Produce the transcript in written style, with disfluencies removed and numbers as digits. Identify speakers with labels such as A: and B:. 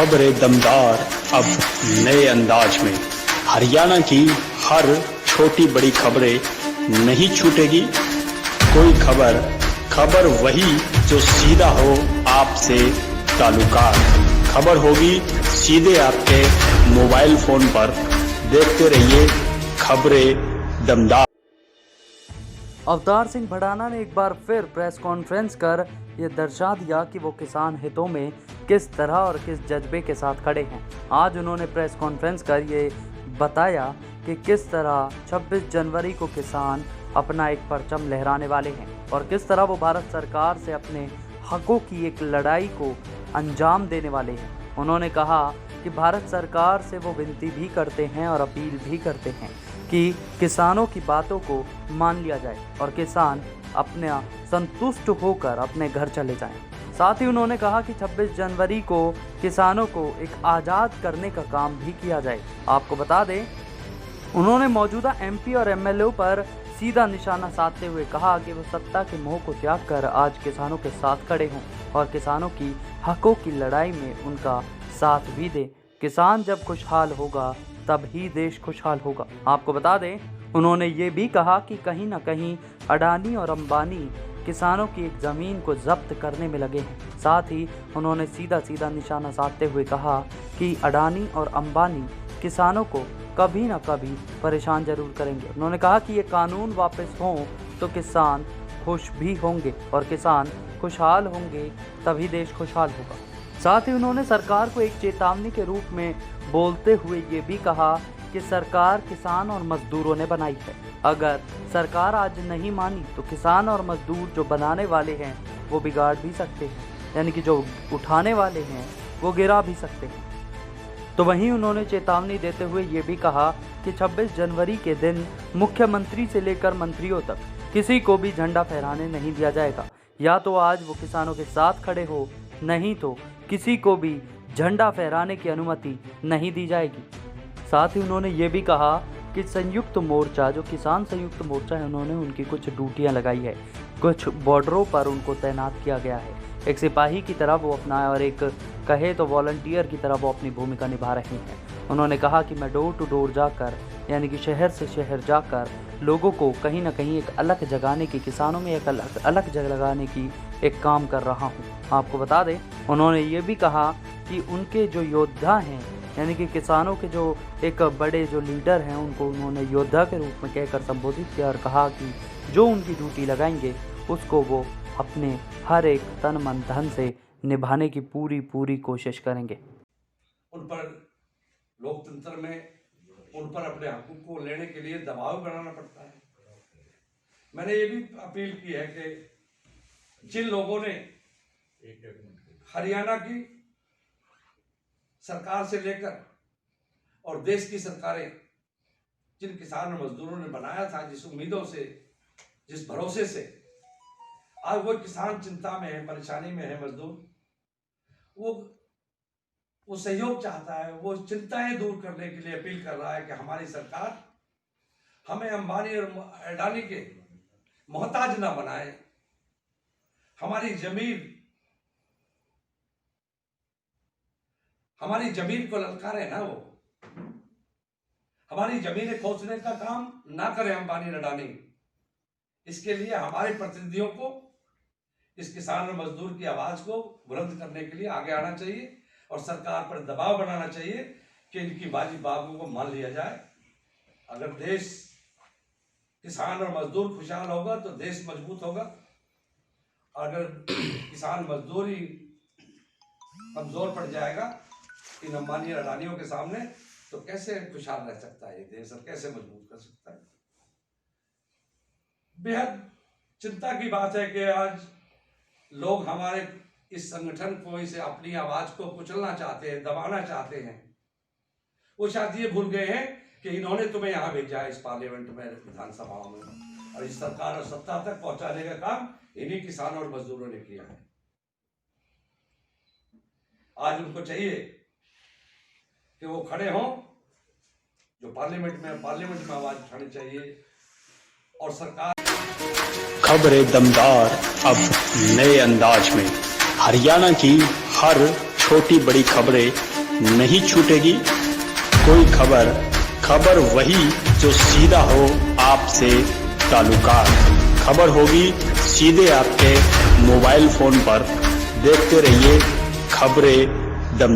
A: खबरें दमदार अब नए अंदाज में। हरियाणा की हर छोटी बड़ी खबरें नहीं छूटेगी कोई खबर वही जो सीधा हो आपसे ताल्लुकात। खबर होगी सीधे आपके मोबाइल फोन पर। देखते रहिए खबरें दमदार।
B: अवतार सिंह भड़ाना ने एक बार फिर प्रेस कॉन्फ्रेंस कर ये दर्शा दिया कि वो किसान हितों में किस तरह और किस जज्बे के साथ खड़े हैं। आज उन्होंने प्रेस कॉन्फ्रेंस कर ये बताया कि किस तरह 26 जनवरी को किसान अपना एक परचम लहराने वाले हैं और किस तरह वो भारत सरकार से अपने हकों की एक लड़ाई को अंजाम देने वाले हैं। उन्होंने कहा कि भारत सरकार से वो विनती भी करते हैं और अपील भी करते हैं कि किसानों की बातों को मान लिया जाए और किसान अपना संतुष्ट होकर अपने घर चले जाएं। साथ ही उन्होंने कहा कि 26 जनवरी को किसानों को एक आज़ाद करने का काम भी किया जाए। आपको बता दें, उन्होंने मौजूदा एमपी और एमएलए पर सीधा निशाना साधते हुए कहा कि वो सत्ता के मोह को त्याग कर आज किसानों के साथ खड़े हों और किसानों की हकों की लड़ाई में उनका साथ भी दें। किसान जब खुशहाल होगा तब ही देश खुशहाल होगा। आपको बता दें, उन्होंने ये भी कहा कि कहीं ना कहीं अडानी और अंबानी किसानों की एक ज़मीन को जब्त करने में लगे हैं। साथ ही उन्होंने सीधा निशाना साधते हुए कहा कि अडानी और अंबानी किसानों को कभी ना कभी परेशान जरूर करेंगे। उन्होंने कहा कि ये कानून वापस हों तो किसान खुश भी होंगे और किसान खुशहाल होंगे तभी देश खुशहाल होगा। साथ ही उन्होंने सरकार को एक चेतावनी के रूप में बोलते हुए ये भी कहा कि सरकार किसान और मजदूरों ने बनाई है। अगर सरकार आज नहीं मानी तो किसान और मजदूर जो बनाने वाले हैं वो बिगाड़ भी सकते हैं, यानी कि जो उठाने वाले हैं वो गिरा भी सकते हैं। तो वहीं उन्होंने चेतावनी देते हुए ये भी कहा कि 26 जनवरी के दिन मुख्यमंत्री से लेकर मंत्रियों तक किसी को भी झंडा फहराने नहीं दिया जाएगा। या तो आज वो किसानों के साथ खड़े हो, नहीं तो किसी को भी झंडा फहराने की अनुमति नहीं दी जाएगी। साथ ही उन्होंने ये भी कहा कि संयुक्त मोर्चा, जो किसान संयुक्त मोर्चा है, उन्होंने उनकी कुछ ड्यूटियां लगाई है, कुछ बॉर्डरों पर उनको तैनात किया गया है। एक सिपाही की तरह वो अपना और एक कहे तो वॉलंटियर की तरह वो अपनी भूमिका निभा रही हैं। उन्होंने कहा कि मैं डोर टू डोर जाकर, यानी कि शहर से शहर जाकर लोगों को कहीं ना कहीं एक अलग जगाने की, किसानों में एक अलग जगाने की एक काम कर रहा हूँ। आपको बता दें, उन्होंने ये भी कहा कि उनके जो योद्धा हैं, यानी कि किसानों के जो एक बड़े जो लीडर हैं, उनको उन्होंने योद्धा के रूप में कहकर संबोधित किया और कहा कि जो उनकी ड्यूटी लगाएंगे उसको वो अपने हर एक तन मन धन से निभाने की पूरी कोशिश करेंगे।
C: उन पर लोकतंत्र में उन पर अपने हकों को लेने के लिए दबाव बनाना पड़ता है। मैंने ये भी अपील की है कि जिन लोगों ने हरियाणा की सरकार से लेकर और देश की सरकारें जिन किसान और मजदूरों ने बनाया था, जिस उम्मीदों से, जिस भरोसे से, आज वो किसान चिंता में है, परेशानी में है, मजदूर वो सहयोग चाहता है, वो चिंताएं दूर करने के लिए अपील कर रहा है कि हमारी सरकार हमें अंबानी और अडानी के मोहताज ना बनाए। हमारी जमीन को ललकारे ना, वो हमारी जमीनें खोजने का काम ना करे अंबानी अडानी। इसके लिए हमारे प्रतिनिधियों को इस किसान और मजदूर की आवाज को बुलंद करने के लिए आगे आना चाहिए और सरकार पर दबाव बनाना चाहिए कि इनकी बाजी बागों को मान लिया जाए। अगर देश किसान और मजदूर खुशहाल होगा तो देश मजबूत होगा। अगर किसान मजदूर ही कमजोर पड़ जाएगा इन अंबानी और अडानियों के सामने, तो कैसे खुशहाल रह सकता है ये देश और कैसे मजबूत कर सकता है। बेहद चिंता की बात है कि आज लोग हमारे इस संगठन को, इसे अपनी आवाज को कुचलना चाहते हैं, दबाना चाहते हैं। वो शायद ये भूल गए हैं कि इन्होंने तुम्हें यहाँ भेजा है, इस पार्लियामेंट में, विधानसभाओं में, और इस सरकार और सत्ता तक पहुंचाने का काम इन्हीं किसानों और मजदूरों ने किया है। आज उनको चाहिए कि वो खड़े हों, जो पार्लियामेंट में आवाज उठानी चाहिए और सरकार।
A: खबरें दमदार अब नए अंदाज में। हरियाणा की हर छोटी बड़ी खबरें नहीं छूटेगी कोई खबर, खबर वही जो सीधा हो आपसे ताल्लुकात, खबर होगी सीधे आपके मोबाइल फोन पर। देखते रहिए खबरें